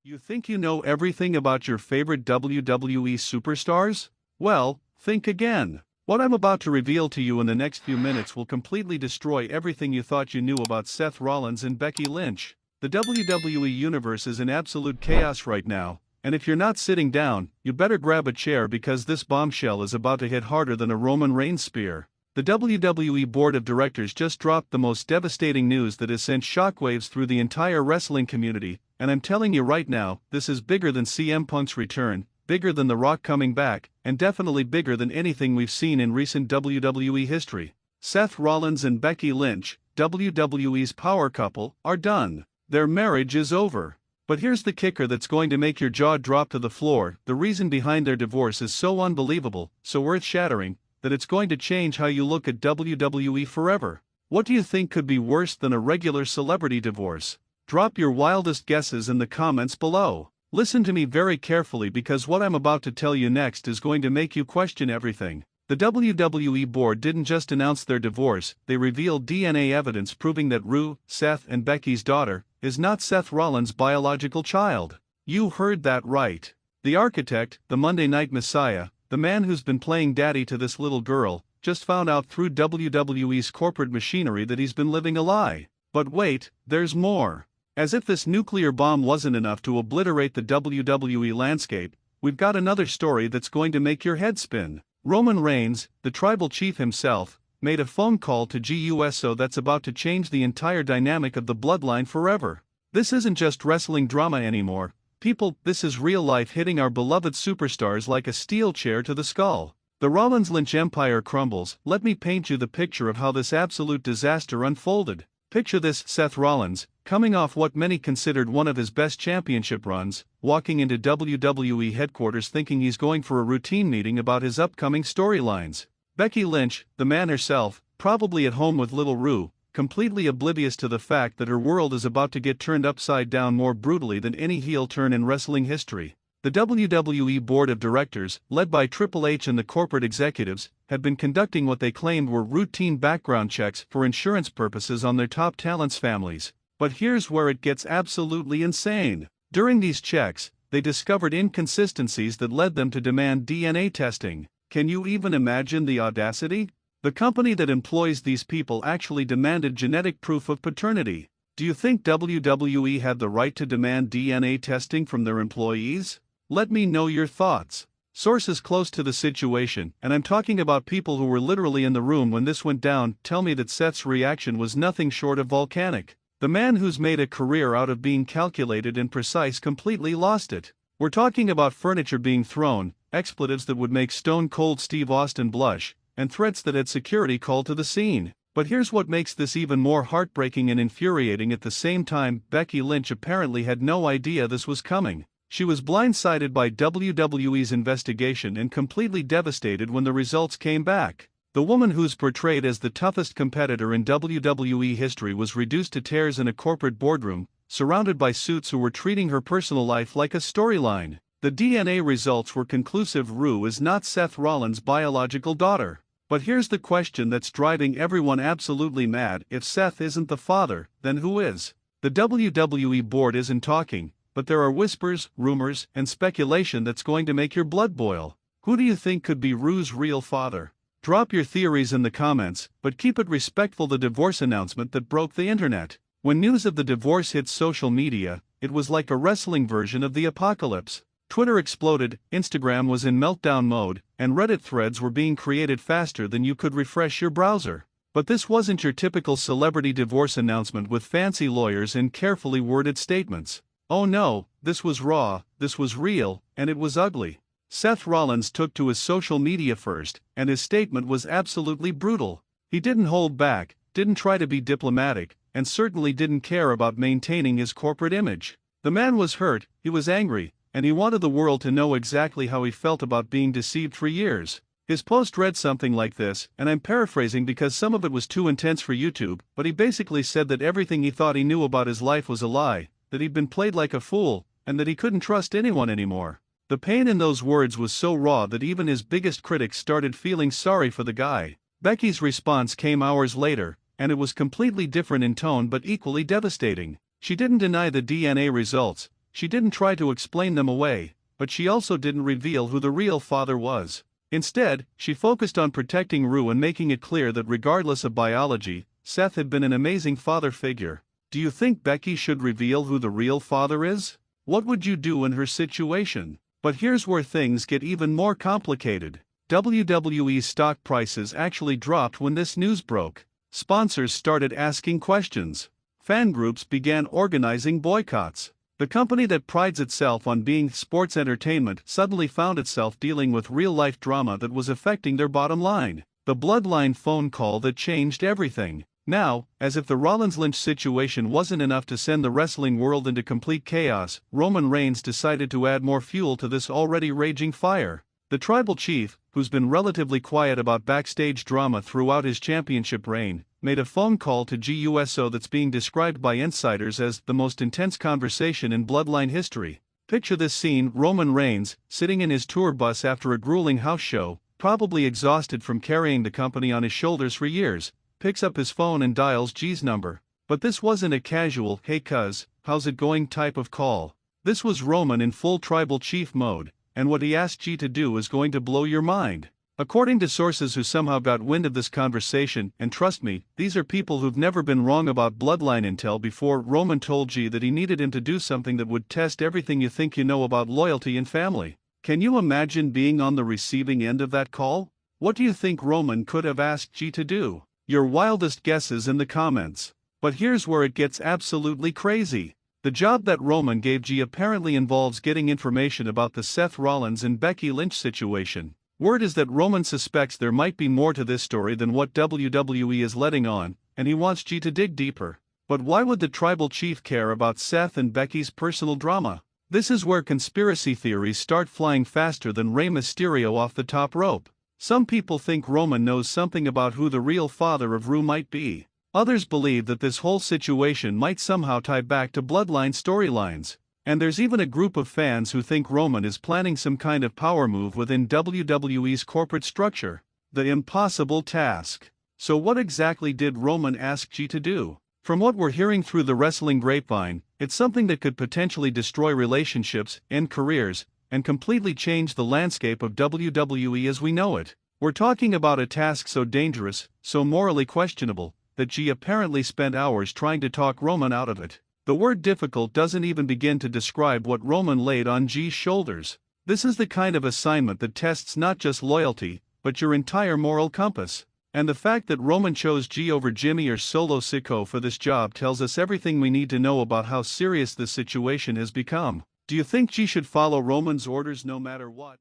You think you know everything about your favorite WWE superstars? Well, think again. What I'm about to reveal to you in the next few minutes will completely destroy everything you thought you knew about Seth Rollins and Becky Lynch. The WWE Universe is in absolute chaos right now, and if you're not sitting down, you better grab a chair because this bombshell is about to hit harder than a Roman Reigns spear. The WWE Board of Directors just dropped the most devastating news that has sent shockwaves through the entire wrestling community, and I'm telling you right now, this is bigger than CM Punk's return, bigger than The Rock coming back, and definitely bigger than anything we've seen in recent WWE history. Seth Rollins and Becky Lynch, WWE's power couple, are done. Their marriage is over. But here's the kicker that's going to make your jaw drop to the floor. The reason behind their divorce is so unbelievable, so earth-shattering, that it's going to change how you look at WWE forever. What do you think could be worse than a regular celebrity divorce? Drop your wildest guesses in the comments below. Listen to me very carefully because what I'm about to tell you next is going to make you question everything. The WWE board didn't just announce their divorce, they revealed DNA evidence proving that Seth and Becky's daughter, is not Seth Rollins' biological child. You heard that right. The architect, the Monday Night Messiah, the man who's been playing daddy to this little girl, just found out through WWE's corporate machinery that he's been living a lie. But wait, there's more. As if this nuclear bomb wasn't enough to obliterate the WWE landscape, we've got another story that's going to make your head spin. Roman Reigns, the tribal chief himself, made a phone call to GUSO that's about to change the entire dynamic of the bloodline forever. This isn't just wrestling drama anymore. People, this is real life hitting our beloved superstars like a steel chair to the skull. The Rollins-Lynch empire crumbles. Let me paint you the picture of how this absolute disaster unfolded. Picture this: Seth Rollins, coming off what many considered one of his best championship runs, walking into WWE headquarters thinking he's going for a routine meeting about his upcoming storylines. Becky Lynch, the man herself, probably at home with little Rue, completely oblivious to the fact that her world is about to get turned upside down more brutally than any heel turn in wrestling history. The WWE Board of Directors, led by Triple H and the corporate executives, had been conducting what they claimed were routine background checks for insurance purposes on their top talents' families. But here's where it gets absolutely insane. During these checks, they discovered inconsistencies that led them to demand DNA testing. Can you even imagine the audacity? The company that employs these people actually demanded genetic proof of paternity. Do you think WWE had the right to demand DNA testing from their employees? Let me know your thoughts. Sources close to the situation, and I'm talking about people who were literally in the room when this went down, tell me that Seth's reaction was nothing short of volcanic. The man who's made a career out of being calculated and precise completely lost it. We're talking about furniture being thrown, expletives that would make Stone Cold Steve Austin blush, and threats that had security called to the scene. But here's what makes this even more heartbreaking and infuriating at the same time: Becky Lynch apparently had no idea this was coming. She was blindsided by WWE's investigation and completely devastated when the results came back. The woman who's portrayed as the toughest competitor in WWE history was reduced to tears in a corporate boardroom, surrounded by suits who were treating her personal life like a storyline. The DNA results were conclusive: Rue is not Seth Rollins' biological daughter. But here's the question that's driving everyone absolutely mad: if Seth isn't the father, then who is? The WWE board isn't talking, but there are whispers, rumors, and speculation that's going to make your blood boil. Who do you think could be Rue's real father? Drop your theories in the comments, but keep it respectful. The divorce announcement that broke the internet. When news of the divorce hit social media, it was like a wrestling version of the apocalypse. Twitter exploded, Instagram was in meltdown mode, and Reddit threads were being created faster than you could refresh your browser. But this wasn't your typical celebrity divorce announcement with fancy lawyers and carefully worded statements. Oh no, this was raw, this was real, and it was ugly. Seth Rollins took to his social media first, and his statement was absolutely brutal. He didn't hold back, didn't try to be diplomatic, and certainly didn't care about maintaining his corporate image. The man was hurt, he was angry, and he wanted the world to know exactly how he felt about being deceived for years. His post read something like this, and I'm paraphrasing because some of it was too intense for YouTube, but he basically said that everything he thought he knew about his life was a lie, that he'd been played like a fool, and that he couldn't trust anyone anymore. The pain in those words was so raw that even his biggest critics started feeling sorry for the guy. Becky's response came hours later, and it was completely different in tone but equally devastating. She didn't deny the DNA results. She didn't try to explain them away, but she also didn't reveal who the real father was. Instead, she focused on protecting Ru and making it clear that regardless of biology, Seth had been an amazing father figure. Do you think Becky should reveal who the real father is? What would you do in her situation? But here's where things get even more complicated. WWE stock prices actually dropped when this news broke. Sponsors started asking questions. Fan groups began organizing boycotts. The company that prides itself on being sports entertainment suddenly found itself dealing with real-life drama that was affecting their bottom line. The Bloodline phone call that changed everything. Now, as if the Rollins Lynch situation wasn't enough to send the wrestling world into complete chaos, Roman Reigns decided to add more fuel to this already raging fire. The tribal chief, who's been relatively quiet about backstage drama throughout his championship reign, made a phone call to GUSO that's being described by insiders as the most intense conversation in Bloodline history. Picture this scene: Roman Reigns, sitting in his tour bus after a grueling house show, probably exhausted from carrying the company on his shoulders for years, picks up his phone and dials G's number. But this wasn't a casual, "Hey cuz, how's it going" type of call. This was Roman in full tribal chief mode, and what he asked G to do is going to blow your mind. According to sources who somehow got wind of this conversation, and trust me, these are people who've never been wrong about bloodline intel before, Roman told G that he needed him to do something that would test everything you think you know about loyalty and family. Can you imagine being on the receiving end of that call? What do you think Roman could have asked G to do? Your wildest guesses in the comments. But here's where it gets absolutely crazy. The job that Roman gave G apparently involves getting information about the Seth Rollins and Becky Lynch situation. Word is that Roman suspects there might be more to this story than what WWE is letting on, and he wants G to dig deeper. But why would the tribal chief care about Seth and Becky's personal drama? This is where conspiracy theories start flying faster than Rey Mysterio off the top rope. Some people think Roman knows something about who the real father of Ru might be. Others believe that this whole situation might somehow tie back to bloodline storylines. And there's even a group of fans who think Roman is planning some kind of power move within WWE's corporate structure. The impossible task. So what exactly did Roman ask G to do? From what we're hearing through the wrestling grapevine, it's something that could potentially destroy relationships, end careers, and completely change the landscape of WWE as we know it. We're talking about a task so dangerous, so morally questionable, that G apparently spent hours trying to talk Roman out of it. The word difficult doesn't even begin to describe what Roman laid on G's shoulders. This is the kind of assignment that tests not just loyalty, but your entire moral compass. And the fact that Roman chose G over Jimmy or Solo Sikoa for this job tells us everything we need to know about how serious this situation has become. Do you think G should follow Roman's orders no matter what?